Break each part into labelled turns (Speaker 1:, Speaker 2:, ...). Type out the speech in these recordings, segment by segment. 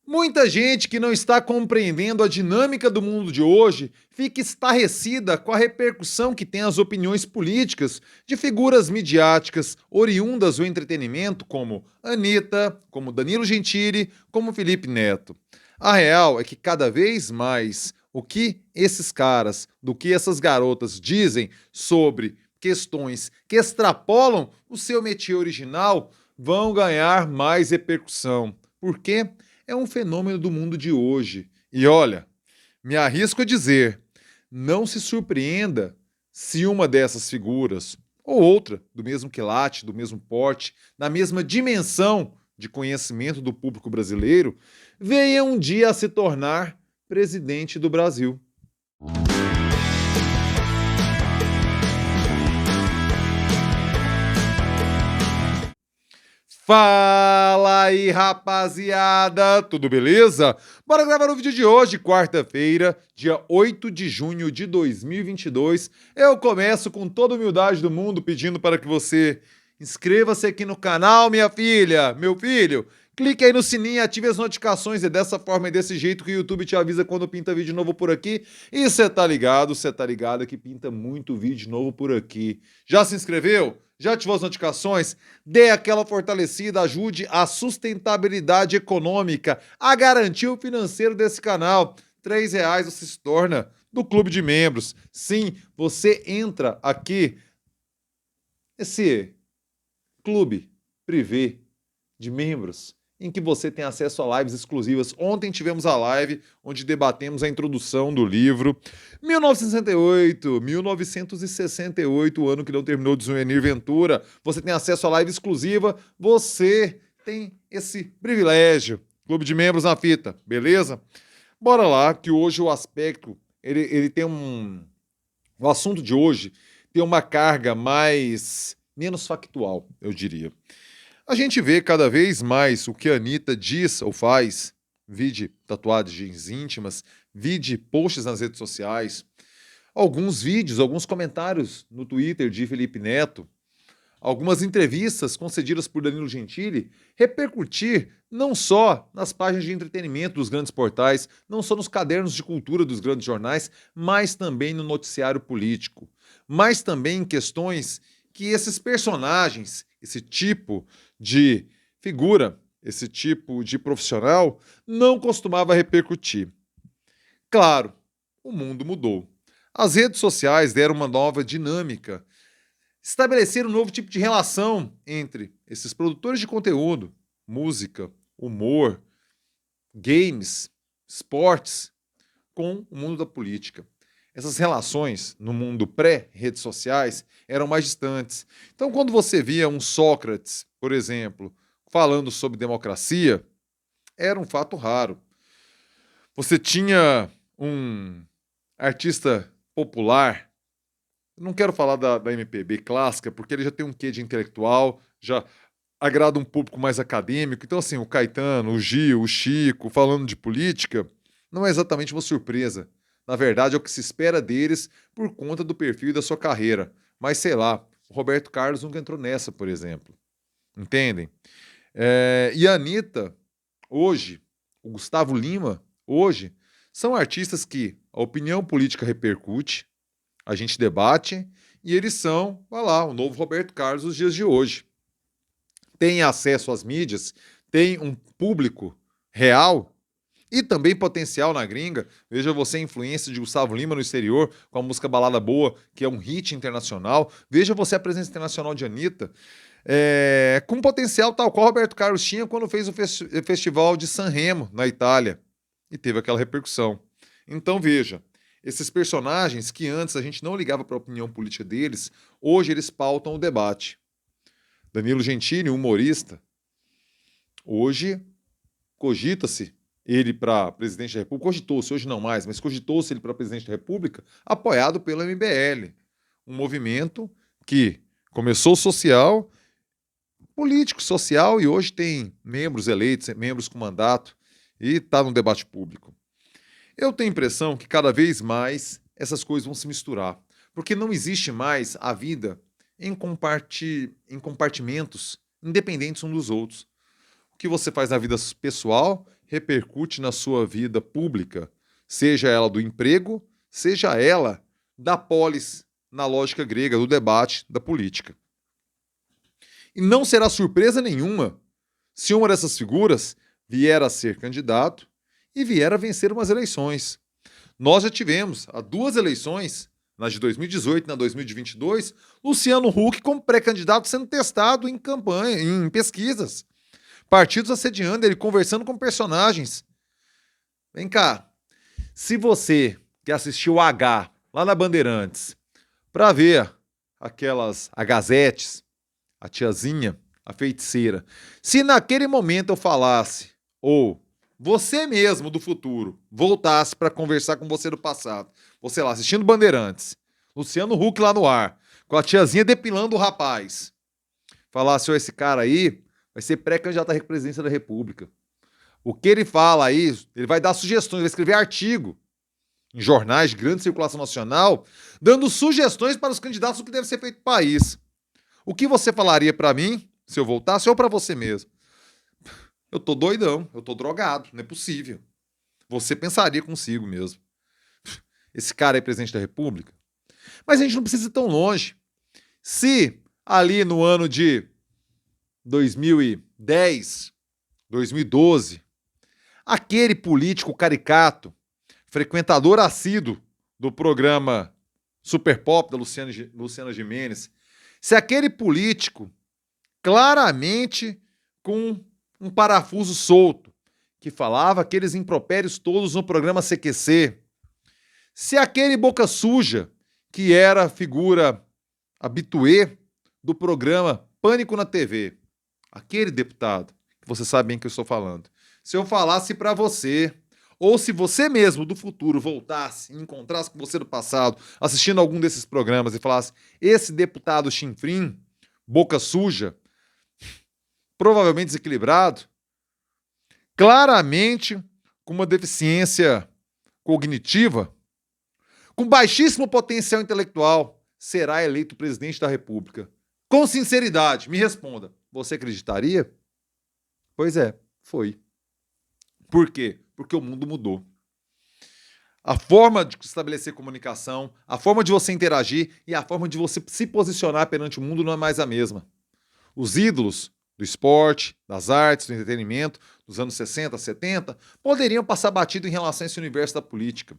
Speaker 1: Muita gente que não está compreendendo a dinâmica do mundo de hoje fica estarrecida com a repercussão que tem as opiniões políticas de figuras midiáticas oriundas do entretenimento, como Anitta, como Danilo Gentili, como Felipe Neto. A real é que cada vez mais o que esses caras, do que essas garotas dizem sobre questões que extrapolam o seu métier original, vão ganhar mais repercussão. Por quê? É um fenômeno do mundo de hoje. E olha, me arrisco a dizer, não se surpreenda se uma dessas figuras, ou outra, do mesmo quilate, do mesmo porte, na mesma dimensão de conhecimento do público brasileiro, venha um dia a se tornar presidente do Brasil. Fala aí, rapaziada! Tudo beleza? Bora gravar o vídeo de hoje, quarta-feira, dia 8 de junho de 2022. Eu começo com toda a humildade do mundo pedindo para que você inscreva-se aqui no canal, minha filha, meu filho. Clique aí no sininho, ative as notificações. É dessa forma e desse jeito que o YouTube te avisa quando pinta vídeo novo por aqui. E você tá ligado que pinta muito vídeo novo por aqui. Já se inscreveu? Já ativou as notificações? Dê aquela fortalecida, ajude a sustentabilidade econômica, a garantir o financeiro desse canal. R$ 3 você se torna do clube de membros. Sim, você entra aqui nesse clube privê de membros em que você tem acesso a lives exclusivas. Ontem tivemos a live onde debatemos a introdução do livro 1968, o ano que não terminou de Zuenir Ventura. Você tem acesso a live exclusiva, você tem esse privilégio. Clube de membros na fita, beleza? Bora lá, que hoje o aspecto, ele tem o assunto de hoje tem uma carga menos factual, eu diria. A gente vê cada vez mais o que a Anitta diz ou faz, vide tatuagens íntimas, vide posts nas redes sociais, alguns vídeos, alguns comentários no Twitter de Felipe Neto, algumas entrevistas concedidas por Danilo Gentili, repercutir não só nas páginas de entretenimento dos grandes portais, não só nos cadernos de cultura dos grandes jornais, mas também no noticiário político, mas também em questões que esses personagens, esse tipo de figura, esse tipo de profissional, não costumava repercutir. Claro, o mundo mudou. As redes sociais deram uma nova dinâmica, estabeleceram um novo tipo de relação entre esses produtores de conteúdo, música, humor, games, esportes, com o mundo da política. Essas relações no mundo pré-redes sociais eram mais distantes. Então, quando você via um Sócrates, por exemplo, falando sobre democracia, era um fato raro. Você tinha um artista popular, não quero falar da MPB clássica, porque ele já tem um quê de intelectual, já agrada um público mais acadêmico. Então, assim, o Caetano, o Gil, o Chico, falando de política, não é exatamente uma surpresa. Na verdade, é o que se espera deles por conta do perfil e da sua carreira. Mas sei lá, o Roberto Carlos nunca entrou nessa, por exemplo. Entendem? E a Anitta, hoje, o Gustavo Lima, hoje, são artistas que a opinião política repercute, a gente debate, e eles são, vai lá, o novo Roberto Carlos dos dias de hoje. Tem acesso às mídias, tem um público real e também potencial na gringa. Veja você a influência de Gustavo Lima no exterior, com a música Balada Boa, que é um hit internacional. Veja você a presença internacional de Anitta, com potencial tal qual Roberto Carlos tinha quando fez o festival de Sanremo, na Itália, e teve aquela repercussão. Então veja, esses personagens que antes a gente não ligava para a opinião política deles, hoje eles pautam o debate. Danilo Gentili, humorista, hoje cogita-se ele para presidente da República, cogitou-se, hoje não mais, mas cogitou-se ele para presidente da República, apoiado pelo MBL, um movimento que começou social, político, social, e hoje tem membros eleitos, membros com mandato, e está no debate público. Eu tenho a impressão que cada vez mais essas coisas vão se misturar, porque não existe mais a vida em compartimentos independentes uns dos outros. O que você faz na vida pessoal repercute na sua vida pública, seja ela do emprego, seja ela da polis, na lógica grega, do debate, da política. E não será surpresa nenhuma se uma dessas figuras vier a ser candidato e vier a vencer umas eleições. Nós já tivemos, há 2 eleições, na de 2018 e na de 2022, Luciano Huck como pré-candidato sendo testado em campanha, em pesquisas. Partidos assediando ele, conversando com personagens. Vem cá, se você que assistiu o H lá na Bandeirantes para ver aquelas agazetes, a tiazinha, a feiticeira, se naquele momento eu falasse, ou você mesmo do futuro voltasse para conversar com você do passado, você lá assistindo Bandeirantes, Luciano Huck lá no ar, com a tiazinha depilando o rapaz, falasse, esse cara aí vai ser pré-candidato à presidência da República. O que ele fala aí, ele vai dar sugestões, vai escrever artigo em jornais de grande circulação nacional, dando sugestões para os candidatos do que deve ser feito no país. O que você falaria para mim, se eu voltasse, ou para você mesmo? Eu tô doidão, eu tô drogado, não é possível. Você pensaria consigo mesmo. Esse cara é presidente da República? Mas a gente não precisa ir tão longe. Se ali no ano de 2010, 2012, aquele político caricato, frequentador assíduo do programa Super Pop da Luciana Gimenez, se aquele político claramente com um parafuso solto, que falava aqueles impropérios todos no programa CQC, se aquele boca suja, que era figura habituê do programa Pânico na TV, aquele deputado, que você sabe bem que eu estou falando, se eu falasse para você, ou se você mesmo do futuro voltasse e encontrasse com você do passado, assistindo algum desses programas e falasse, esse deputado chinfrim, boca suja, provavelmente desequilibrado, claramente com uma deficiência cognitiva, com baixíssimo potencial intelectual, será eleito presidente da República. Com sinceridade, me responda, você acreditaria? Pois é, foi. Por quê? Porque o mundo mudou. A forma de estabelecer comunicação, a forma de você interagir e a forma de você se posicionar perante o mundo não é mais a mesma. Os ídolos do esporte, das artes, do entretenimento, dos anos 60, 70, poderiam passar batido em relação a esse universo da política.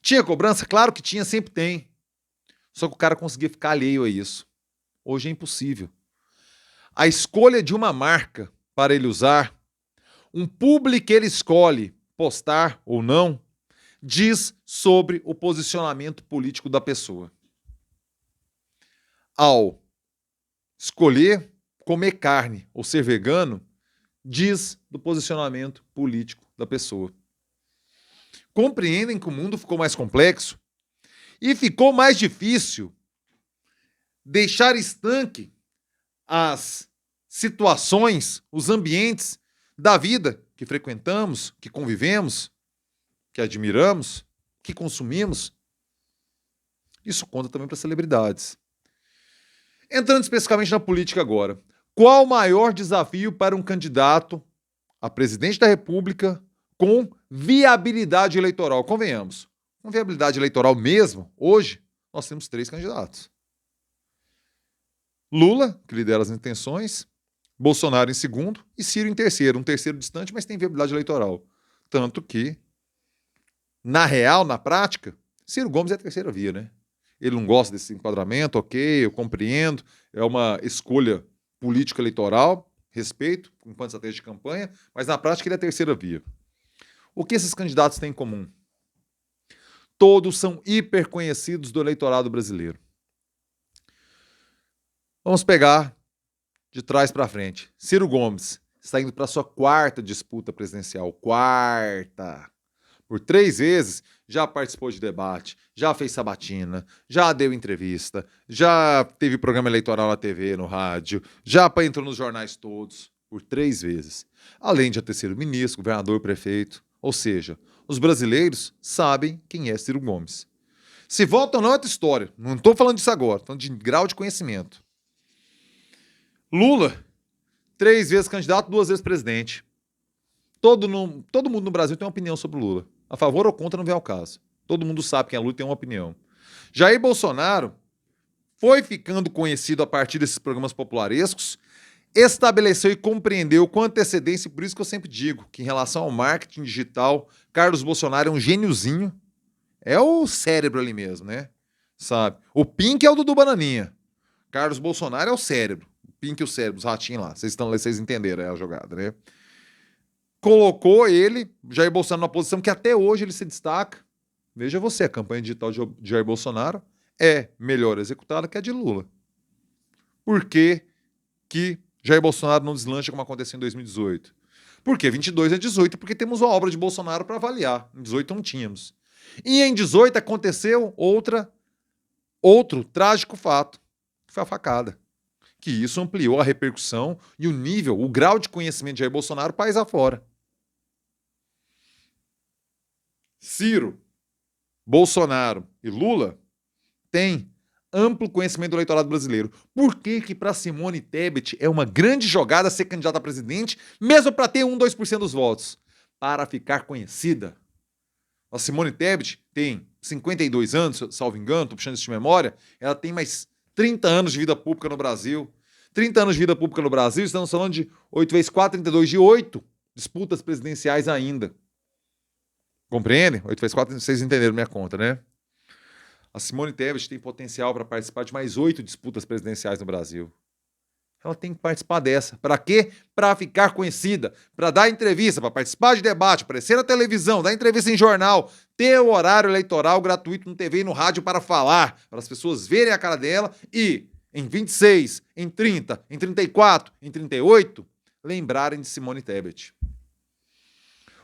Speaker 1: Tinha cobrança? Claro que tinha, sempre tem. Só que o cara conseguia ficar alheio a isso. Hoje é impossível. A escolha de uma marca para ele usar, um público que ele escolhe postar ou não, diz sobre o posicionamento político da pessoa. Ao escolher comer carne ou ser vegano, diz do posicionamento político da pessoa. Compreendem que o mundo ficou mais complexo e ficou mais difícil deixar estanque as situações, os ambientes da vida que frequentamos, que convivemos, que admiramos, que consumimos. Isso conta também para celebridades. Entrando especificamente na política agora. Qual o maior desafio para um candidato a presidente da República com viabilidade eleitoral? Convenhamos. Com viabilidade eleitoral mesmo, hoje, nós temos 3 candidatos. Lula, que lidera as intenções, Bolsonaro em segundo e Ciro em terceiro. Um terceiro distante, mas tem viabilidade eleitoral. Tanto que, na real, na prática, Ciro Gomes é a terceira via, né? Ele não gosta desse enquadramento, ok, eu compreendo, é uma escolha política eleitoral, respeito, enquanto estratégia de campanha, mas na prática ele é a terceira via. O que esses candidatos têm em comum? Todos são hiper conhecidos do eleitorado brasileiro. Vamos pegar de trás para frente. Ciro Gomes está indo para sua 4ª disputa presidencial. 4ª. Por 3 vezes já participou de debate, já fez sabatina, já deu entrevista, já teve programa eleitoral na TV, no rádio, já entrou nos jornais todos, por 3 vezes. Além de já ter sido ministro, governador, prefeito. Ou seja, os brasileiros sabem quem é Ciro Gomes. Se vota ou não é outra história. Não estou falando disso agora, estou falando de grau de conhecimento. Lula, 3 vezes candidato, 2 vezes presidente. Todo mundo no Brasil tem uma opinião sobre o Lula. A favor ou contra não vem ao caso. Todo mundo sabe quem é Lula e tem uma opinião. Jair Bolsonaro foi ficando conhecido a partir desses programas popularescos, estabeleceu e compreendeu com antecedência, e por isso que eu sempre digo que em relação ao marketing digital, Carlos Bolsonaro é um gêniozinho, é o cérebro ali mesmo, né? Sabe? O Pink é o Dudu Bananinha. Carlos Bolsonaro é o cérebro. O Pink e o cérebro, os ratinhos lá. Vocês entenderam a jogada, né? Colocou ele, Jair Bolsonaro, numa posição que até hoje ele se destaca. Veja você, a campanha digital de Jair Bolsonaro é melhor executada que a de Lula. Por que que Jair Bolsonaro não deslancha como aconteceu em 2018? Porque 22 é 18, porque temos uma obra de Bolsonaro para avaliar. Em 18 não tínhamos. E em 18 aconteceu outro trágico fato, que foi a facada. Que isso ampliou a repercussão e o nível, o grau de conhecimento de Jair Bolsonaro país afora. Ciro, Bolsonaro e Lula têm amplo conhecimento do eleitorado brasileiro. Por que que para Simone Tebet é uma grande jogada ser candidata a presidente, mesmo para ter 2% dos votos? Para ficar conhecida. A Simone Tebet tem 52 anos, salvo engano, estou puxando isso de memória, ela tem mais 30 anos de vida pública no Brasil. 30 anos de vida pública no Brasil, estamos falando de 8 vezes 4, 32, de 8 disputas presidenciais ainda. Compreendem? 8 vezes 4, vocês entenderam minha conta, né? A Simone Tebet tem potencial para participar de mais 8 disputas presidenciais no Brasil. Ela tem que participar dessa. Para quê? Para ficar conhecida, para dar entrevista, para participar de debate, aparecer na televisão, dar entrevista em jornal, ter o horário eleitoral gratuito no TV e no rádio para falar, para as pessoas verem a cara dela e, em 26, em 30, em 34, em 38, lembrarem de Simone Tebet.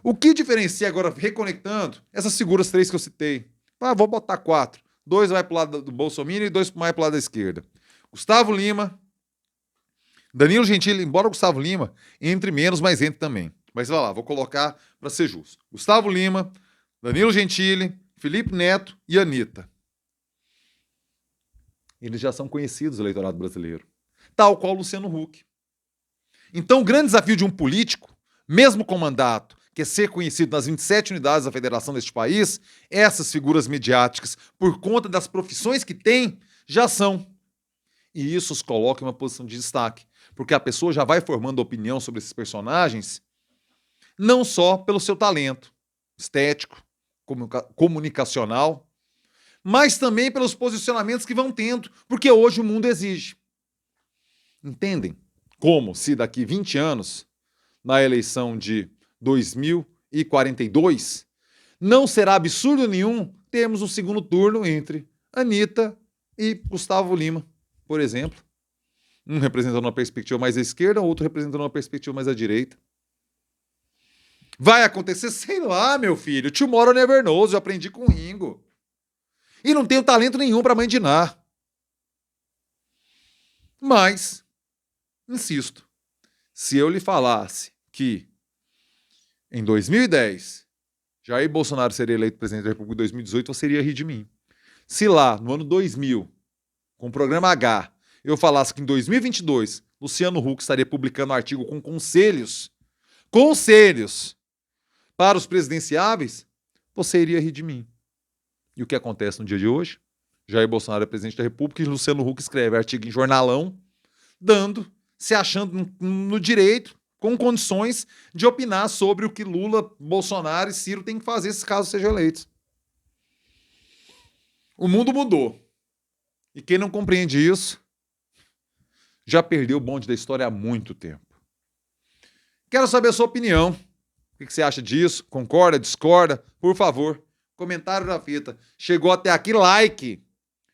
Speaker 1: O que diferencia agora, reconectando, essas figuras 3 que eu citei? Vou botar 4. 2 vai para o lado do Bolsonaro e 2 mais para o lado da esquerda. Gustavo Lima, Danilo Gentili, embora o Gustavo Lima entre menos, mas entre também. Mas vai lá, vou colocar para ser justo. Gustavo Lima, Danilo Gentili, Felipe Neto e Anitta. Eles já são conhecidos do eleitorado brasileiro. Tal qual Luciano Huck. Então o grande desafio de um político, mesmo com mandato, que é ser conhecido nas 27 unidades da federação deste país, essas figuras midiáticas, por conta das profissões que têm, já são. E isso os coloca em uma posição de destaque, porque a pessoa já vai formando opinião sobre esses personagens, não só pelo seu talento estético, comunicacional, mas também pelos posicionamentos que vão tendo, porque hoje o mundo exige. Entendem? Como se daqui 20 anos, na eleição de 2042, não será absurdo nenhum termos um segundo turno entre Anitta e Gustavo Lima, por exemplo. Um representando uma perspectiva mais à esquerda, outro representando uma perspectiva mais à direita. Vai acontecer? Sei lá, meu filho. Tomorrow never knows, eu aprendi com o Ringo. E não tenho talento nenhum para mandinar. Mas, insisto, se eu lhe falasse que em 2010, Jair Bolsonaro seria eleito presidente da República em 2018, você iria rir de mim. Se lá, no ano 2000, com o programa H, eu falasse que em 2022, Luciano Huck estaria publicando um artigo com conselhos para os presidenciáveis, você iria rir de mim. E o que acontece no dia de hoje? Jair Bolsonaro é presidente da República e Luciano Huck escreve artigo em jornalão, se achando no direito, com condições de opinar sobre o que Lula, Bolsonaro e Ciro têm que fazer se caso sejam eleitos. O mundo mudou. E quem não compreende isso já perdeu o bonde da história há muito tempo. Quero saber a sua opinião. O que você acha disso? Concorda? Discorda? Por favor, comentário na fita. Chegou até aqui, like.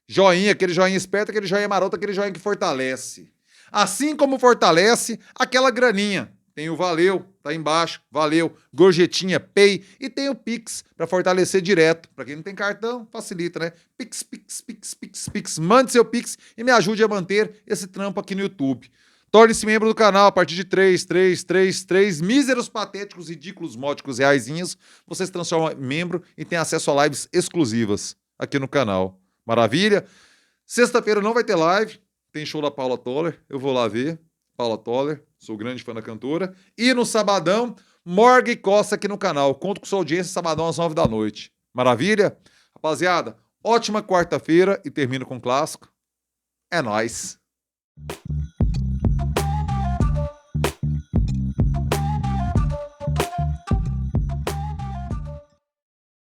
Speaker 1: Joinha, aquele joinha esperto, aquele joinha maroto, aquele joinha que fortalece. Assim como fortalece aquela graninha. Tem o valeu, tá embaixo, valeu, gorjetinha, pay, e tem o Pix para fortalecer direto. Para quem não tem cartão, facilita, né? Pix, Pix, Pix, Pix, Pix. Mande seu Pix e me ajude a manter esse trampo aqui no YouTube. Torne-se membro do canal a partir de 3 míseros, patéticos, ridículos, módicos reaisinhos. Você se transforma em membro e tem acesso a lives exclusivas aqui no canal. Maravilha? Sexta-feira não vai ter live, tem show da Paula Toller, eu vou lá ver. Paula Toller, sou grande fã da cantora. E no sabadão, Morgue Costa aqui no canal. Conto com sua audiência sabadão às 9 da noite. Maravilha? Rapaziada, ótima quarta-feira e termino com um clássico. É nóis.